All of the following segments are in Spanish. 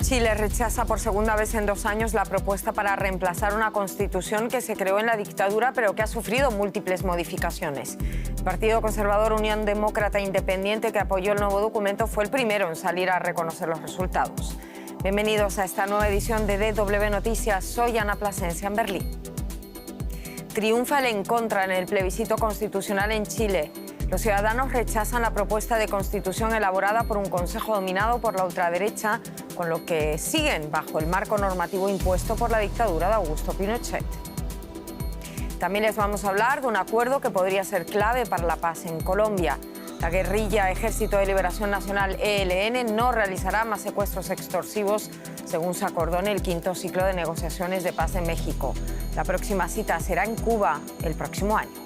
Chile rechaza por segunda vez en 2 años la propuesta para reemplazar una constitución que se creó en la dictadura pero que ha sufrido múltiples modificaciones. El Partido Conservador Unión Demócrata Independiente, que apoyó el nuevo documento, fue el primero en salir a reconocer los resultados. Bienvenidos a esta nueva edición de DW Noticias. Soy Ana Plasencia en Berlín. Triunfa el en contra en el plebiscito constitucional en Chile. Los ciudadanos rechazan la propuesta de constitución elaborada por un consejo dominado por la ultraderecha, con lo que siguen bajo el marco normativo impuesto por la dictadura de Augusto Pinochet. También les vamos a hablar de un acuerdo que podría ser clave para la paz en Colombia. La guerrilla Ejército de Liberación Nacional, ELN, no realizará más secuestros extorsivos, según se acordó en el 5º ciclo de negociaciones de paz en México. La próxima cita será en Cuba el próximo año.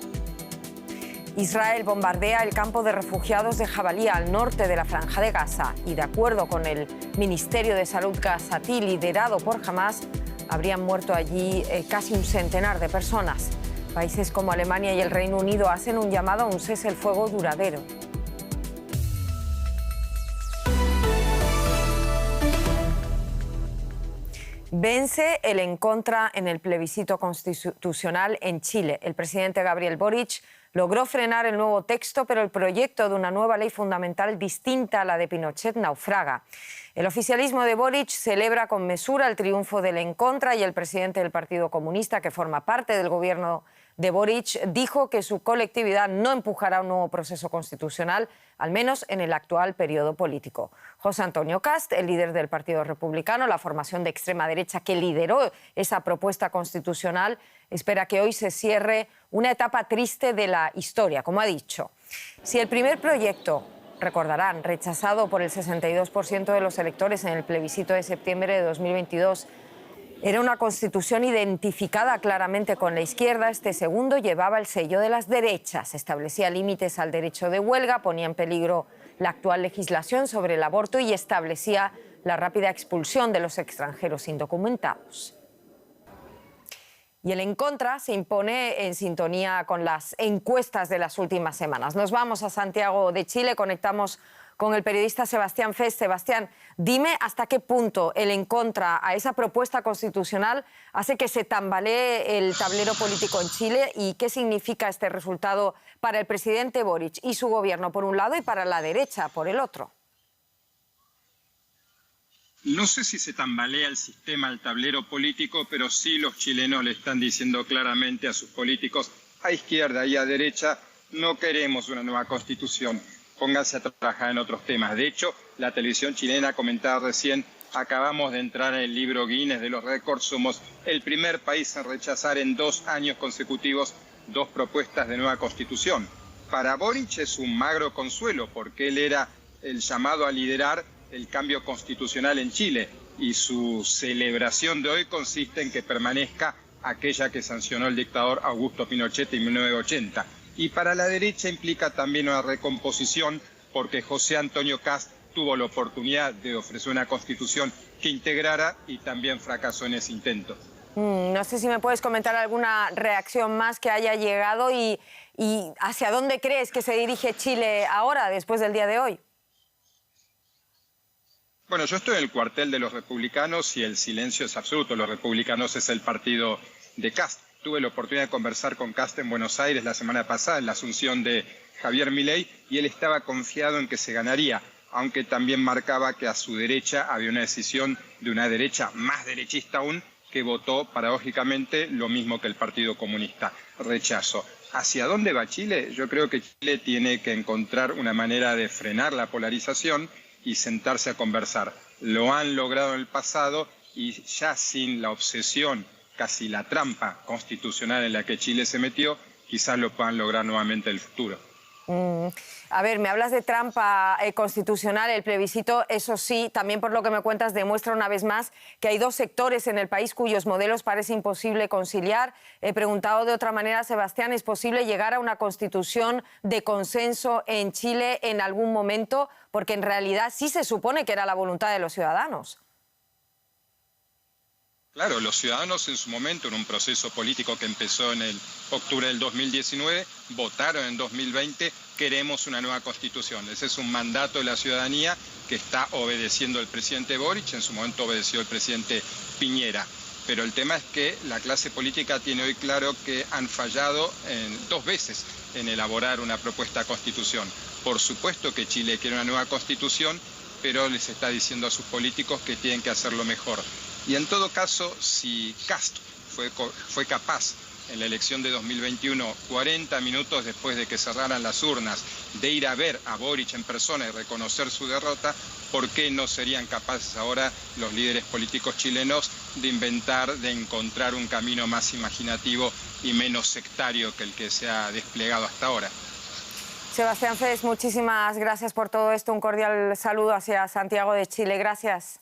Israel bombardea el campo de refugiados de Jabalía al norte de la Franja de Gaza y, de acuerdo con el Ministerio de Salud gazatí, liderado por Hamás, habrían muerto allí casi un centenar de personas. Países como Alemania y el Reino Unido hacen un llamado a un cese el fuego duradero. Vence el en contra en el plebiscito constitucional en Chile. El presidente Gabriel Boric logró frenar el nuevo texto, pero el proyecto de una nueva ley fundamental distinta a la de Pinochet naufraga. El oficialismo de Boric celebra con mesura el triunfo del en contra y el presidente del Partido Comunista, que forma parte del gobierno de Boric, dijo que su colectividad no empujará un nuevo proceso constitucional, al menos en el actual periodo político. José Antonio Kast, el líder del Partido Republicano, la formación de extrema derecha que lideró esa propuesta constitucional, espera que hoy se cierre una etapa triste de la historia, como ha dicho. Si el primer proyecto, recordarán, rechazado por el 62% de los electores en el plebiscito de septiembre de 2022, era una constitución identificada claramente con la izquierda, este segundo llevaba el sello de las derechas, establecía límites al derecho de huelga, ponía en peligro la actual legislación sobre el aborto y establecía la rápida expulsión de los extranjeros indocumentados. Y el en contra se impone en sintonía con las encuestas de las últimas semanas. Nos vamos a Santiago de Chile, conectamos con el periodista Sebastián Fest. Sebastián, dime hasta qué punto el en contra a esa propuesta constitucional hace que se tambalee el tablero político en Chile y qué significa este resultado para el presidente Boric y su gobierno por un lado y para la derecha por el otro. No sé si se tambalea el sistema, el tablero político, pero sí los chilenos le están diciendo claramente a sus políticos, a izquierda y a derecha, no queremos una nueva constitución. Pónganse a trabajar en otros temas. De hecho, la televisión chilena comentaba recién, acabamos de entrar en el libro Guinness de los récords, somos el primer país en rechazar en 2 años consecutivos 2 propuestas de nueva constitución. Para Boric es un magro consuelo, porque él era el llamado a liderar el cambio constitucional en Chile y su celebración de hoy consiste en que permanezca aquella que sancionó el dictador Augusto Pinochet en 1980. Y para la derecha implica también una recomposición porque José Antonio Kast tuvo la oportunidad de ofrecer una constitución que integrara y también fracasó en ese intento. No sé si me puedes comentar alguna reacción más que haya llegado y hacia dónde crees que se dirige Chile ahora, después del día de hoy. Bueno, yo estoy en el cuartel de los republicanos y el silencio es absoluto. Los republicanos es el partido de Kast. Tuve la oportunidad de conversar con Kast en Buenos Aires la semana pasada en la asunción de Javier Milei y él estaba confiado en que se ganaría, aunque también marcaba que a su derecha había una decisión de una derecha más derechista aún que votó paradójicamente lo mismo que el Partido Comunista, rechazo. ¿Hacia dónde va Chile? Yo creo que Chile tiene que encontrar una manera de frenar la polarización y sentarse a conversar. Lo han logrado en el pasado y ya sin la obsesión, casi la trampa constitucional en la que Chile se metió, quizás lo puedan lograr nuevamente en el futuro. A ver, me hablas de trampa constitucional, el plebiscito, eso sí, también por lo que me cuentas demuestra una vez más que hay 2 sectores en el país cuyos modelos parece imposible conciliar. He preguntado de otra manera, Sebastián, ¿es posible llegar a una constitución de consenso en Chile en algún momento? Porque en realidad sí se supone que era la voluntad de los ciudadanos. Claro, los ciudadanos en su momento, en un proceso político que empezó en el octubre del 2019, votaron en 2020, queremos una nueva constitución. Ese es un mandato de la ciudadanía que está obedeciendo el presidente Boric, en su momento obedeció el presidente Piñera. Pero el tema es que la clase política tiene hoy claro que han fallado dos veces en elaborar una propuesta de constitución. Por supuesto que Chile quiere una nueva constitución, pero les está diciendo a sus políticos que tienen que hacerlo mejor. Y en todo caso, si Kast fue capaz en la elección de 2021, 40 minutos después de que cerraran las urnas, de ir a ver a Boric en persona y reconocer su derrota, ¿por qué no serían capaces ahora los líderes políticos chilenos de inventar, de encontrar un camino más imaginativo y menos sectario que el que se ha desplegado hasta ahora? Sebastián Fes, muchísimas gracias por todo esto. Un cordial saludo hacia Santiago de Chile. Gracias.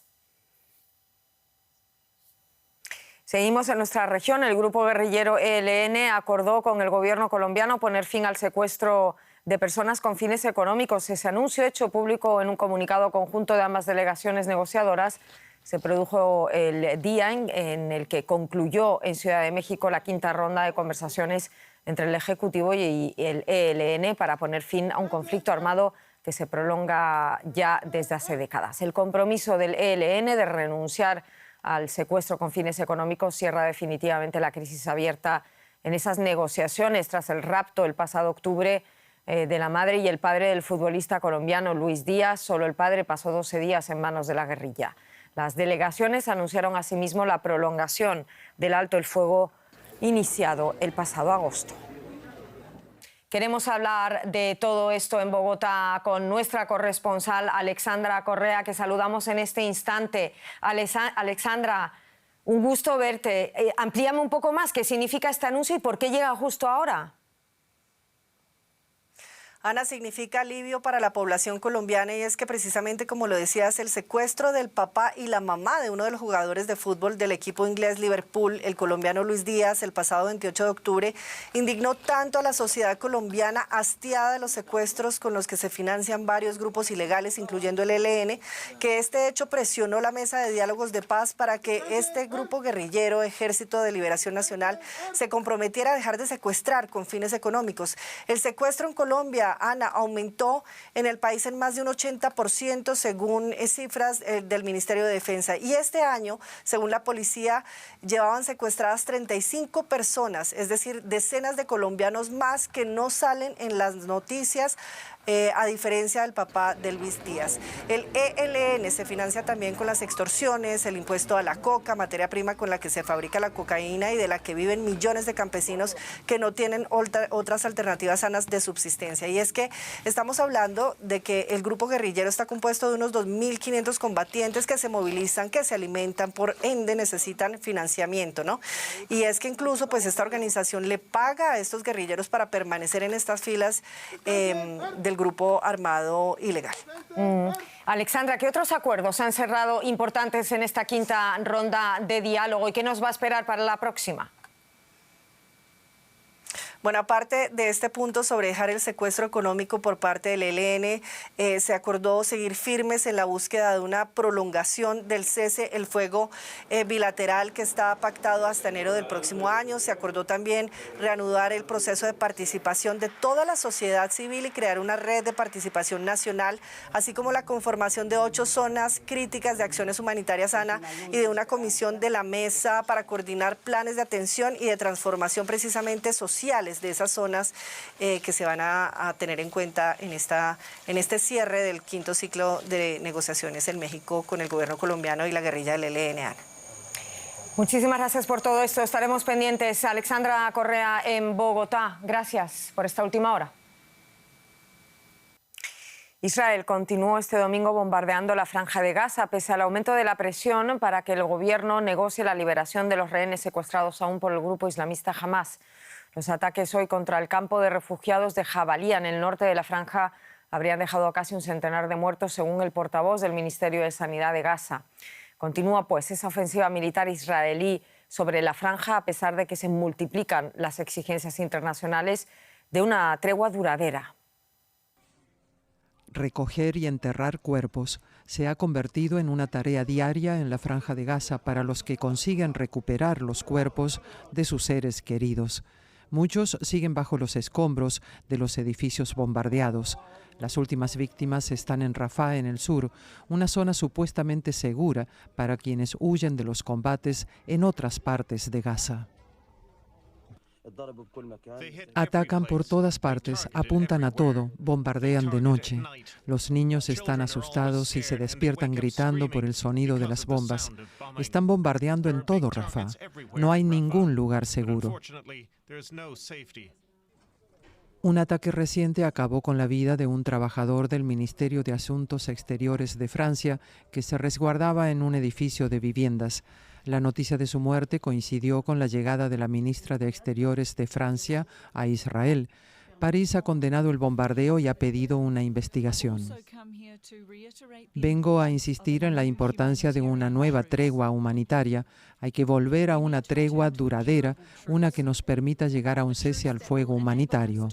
Seguimos en nuestra región. El grupo guerrillero ELN acordó con el gobierno colombiano poner fin al secuestro de personas con fines económicos. Ese anuncio, hecho público en un comunicado conjunto de ambas delegaciones negociadoras, se produjo el día en el que concluyó en Ciudad de México la quinta ronda de conversaciones entre el Ejecutivo y el ELN para poner fin a un conflicto armado que se prolonga ya desde hace décadas. El compromiso del ELN de renunciar al secuestro con fines económicos cierra definitivamente la crisis abierta en esas negociaciones tras el rapto el pasado octubre de la madre y el padre del futbolista colombiano Luis Díaz. Solo el padre pasó 12 días en manos de la guerrilla. Las delegaciones anunciaron asimismo la prolongación del alto el fuego iniciado el pasado agosto. Queremos hablar de todo esto en Bogotá con nuestra corresponsal Alexandra Correa, que saludamos en este instante. Alexandra, un gusto verte. Amplíame un poco más qué significa este anuncio y por qué llega justo ahora. Ana, significa alivio para la población colombiana y es que precisamente, como lo decías, el secuestro del papá y la mamá de uno de los jugadores de fútbol del equipo inglés Liverpool, el colombiano Luis Díaz, el pasado 28 de octubre, indignó tanto a la sociedad colombiana hastiada de los secuestros con los que se financian varios grupos ilegales, incluyendo el ELN, que este hecho presionó la mesa de diálogos de paz para que este grupo guerrillero, Ejército de Liberación Nacional, se comprometiera a dejar de secuestrar con fines económicos. El secuestro en Colombia, Ana, aumentó en el país en más de un 80% según cifras del Ministerio de Defensa. Y este año, según la policía, llevaban secuestradas 35 personas, es decir, decenas de colombianos más que no salen en las noticias, a diferencia del papá de Luis Díaz. El ELN se financia también con las extorsiones, el impuesto a la coca, materia prima con la que se fabrica la cocaína y de la que viven millones de campesinos que no tienen otras alternativas sanas de subsistencia. Y es que estamos hablando de que el grupo guerrillero está compuesto de unos 2.500 combatientes que se movilizan, que se alimentan, por ende necesitan financiamiento, ¿no? Y es que incluso pues esta organización le paga a estos guerrilleros para permanecer en estas filas del grupo armado ilegal. Alexandra, ¿qué otros acuerdos han cerrado importantes en esta quinta ronda de diálogo y qué nos va a esperar para la próxima? Bueno, aparte de este punto sobre dejar el secuestro económico por parte del ELN, se acordó seguir firmes en la búsqueda de una prolongación del cese el fuego bilateral que está pactado hasta enero del próximo año. Se acordó también reanudar el proceso de participación de toda la sociedad civil y crear una red de participación nacional, así como la conformación de 8 zonas críticas de acciones humanitarias, Ana, y de una comisión de la mesa para coordinar planes de atención y de transformación precisamente sociales de esas zonas que se van a tener en cuenta en este cierre del quinto ciclo de negociaciones en México con el gobierno colombiano y la guerrilla del ELN. Muchísimas gracias por todo esto. Estaremos pendientes. Alexandra Correa en Bogotá. Gracias por esta última hora. Israel continuó este domingo bombardeando la Franja de Gaza pese al aumento de la presión para que el gobierno negocie la liberación de los rehenes secuestrados aún por el grupo islamista Hamás. Los ataques hoy contra el campo de refugiados de Jabalía, en el norte de la Franja, habrían dejado a casi un centenar de muertos, según el portavoz del Ministerio de Sanidad de Gaza. Continúa, pues, esa ofensiva militar israelí sobre la Franja, a pesar de que se multiplican las exigencias internacionales de una tregua duradera. Recoger y enterrar cuerpos se ha convertido en una tarea diaria en la Franja de Gaza para los que consiguen recuperar los cuerpos de sus seres queridos. Muchos siguen bajo los escombros de los edificios bombardeados. Las últimas víctimas están en Rafah, en el sur, una zona supuestamente segura para quienes huyen de los combates en otras partes de Gaza. Atacan por todas partes, apuntan a todo, bombardean de noche. Los niños están asustados y se despiertan gritando por el sonido de las bombas. Están bombardeando en todo Rafah. No hay ningún lugar seguro. Un ataque reciente acabó con la vida de un trabajador del Ministerio de Asuntos Exteriores de Francia que se resguardaba en un edificio de viviendas. La noticia de su muerte coincidió con la llegada de la ministra de Exteriores de Francia a Israel. París ha condenado el bombardeo y ha pedido una investigación. Vengo a insistir en la importancia de una nueva tregua humanitaria. Hay que volver a una tregua duradera, una que nos permita llegar a un cese al fuego humanitario.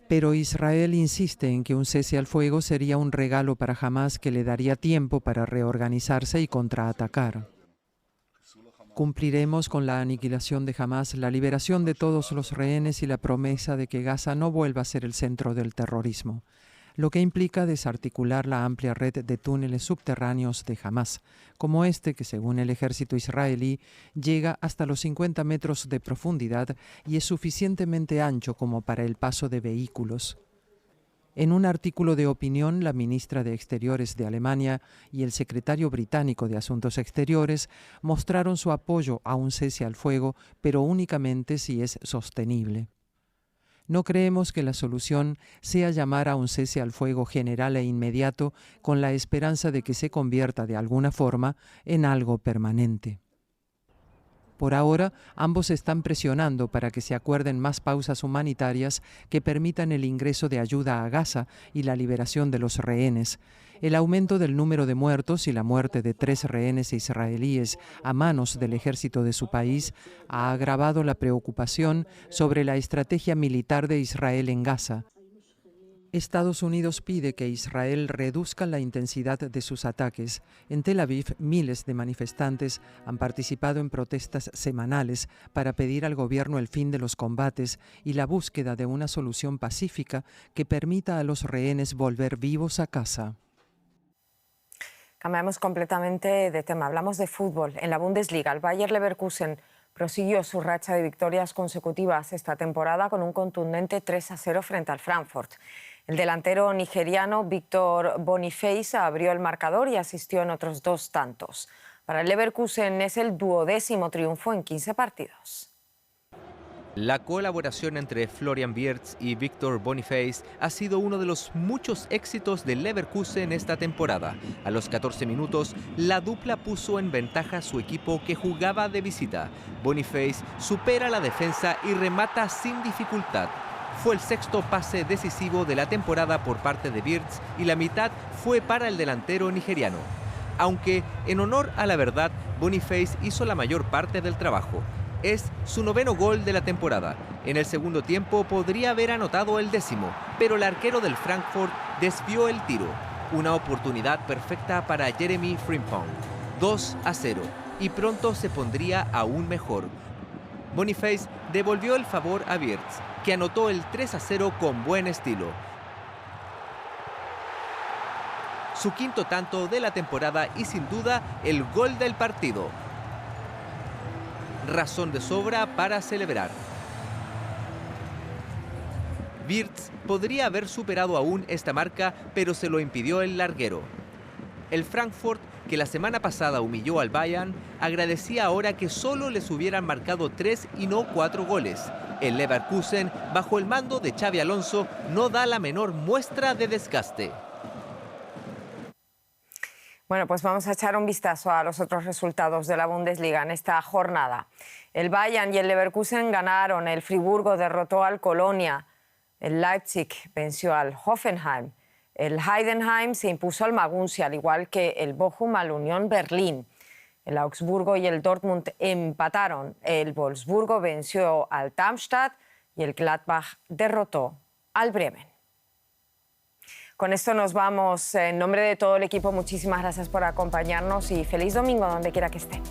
Pero Israel insiste en que un cese al fuego sería un regalo para Hamás que le daría tiempo para reorganizarse y contraatacar. Cumpliremos con la aniquilación de Hamás, la liberación de todos los rehenes y la promesa de que Gaza no vuelva a ser el centro del terrorismo, lo que implica desarticular la amplia red de túneles subterráneos de Hamás, como este que, según el ejército israelí, llega hasta los 50 metros de profundidad y es suficientemente ancho como para el paso de vehículos. En un artículo de opinión, la ministra de Exteriores de Alemania y el secretario británico de Asuntos Exteriores mostraron su apoyo a un cese al fuego, pero únicamente si es sostenible. No creemos que la solución sea llamar a un cese al fuego general e inmediato con la esperanza de que se convierta de alguna forma en algo permanente. Por ahora, ambos están presionando para que se acuerden más pausas humanitarias que permitan el ingreso de ayuda a Gaza y la liberación de los rehenes. El aumento del número de muertos y la muerte de 3 rehenes israelíes a manos del ejército de su país ha agravado la preocupación sobre la estrategia militar de Israel en Gaza. Estados Unidos pide que Israel reduzca la intensidad de sus ataques. En Tel Aviv, miles de manifestantes han participado en protestas semanales para pedir al gobierno el fin de los combates y la búsqueda de una solución pacífica que permita a los rehenes volver vivos a casa. Cambiamos completamente de tema. Hablamos de fútbol. En la Bundesliga, el Bayer Leverkusen prosiguió su racha de victorias consecutivas esta temporada con un contundente 3-0 frente al Frankfurt. El delantero nigeriano Victor Boniface abrió el marcador y asistió en otros 2 tantos. Para el Leverkusen es el 12º triunfo en 15 partidos. La colaboración entre Florian Wirtz y Victor Boniface ha sido uno de los muchos éxitos del Leverkusen esta temporada. A los 14 minutos, la dupla puso en ventaja a su equipo que jugaba de visita. Boniface supera la defensa y remata sin dificultad. Fue el 6º pase decisivo de la temporada por parte de Wirtz y la mitad fue para el delantero nigeriano. Aunque, en honor a la verdad, Boniface hizo la mayor parte del trabajo. Es su 9º gol de la temporada. En el segundo tiempo podría haber anotado el 10º, pero el arquero del Frankfurt desvió el tiro. Una oportunidad perfecta para Jeremy Frimpong. 2-0 y pronto se pondría aún mejor. Boniface devolvió el favor a Wirtz, que anotó el 3-0 con buen estilo. Su 5º tanto de la temporada y sin duda el gol del partido. Razón de sobra para celebrar. Wirtz podría haber superado aún esta marca, pero se lo impidió el larguero. El Frankfurt, que la semana pasada humilló al Bayern, agradecía ahora que solo les hubieran marcado 3 y no 4 goles. El Leverkusen, bajo el mando de Xabi Alonso, no da la menor muestra de desgaste. Bueno, pues vamos a echar un vistazo a los otros resultados de la Bundesliga en esta jornada. El Bayern y el Leverkusen ganaron, el Friburgo derrotó al Colonia, el Leipzig venció al Hoffenheim, el Heidenheim se impuso al Maguncia, al igual que el Bochum al Unión Berlín. El Augsburgo y el Dortmund empataron. El Wolfsburgo venció al Darmstadt y el Gladbach derrotó al Bremen. Con esto nos vamos. En nombre de todo el equipo, muchísimas gracias por acompañarnos y feliz domingo donde quiera que estén.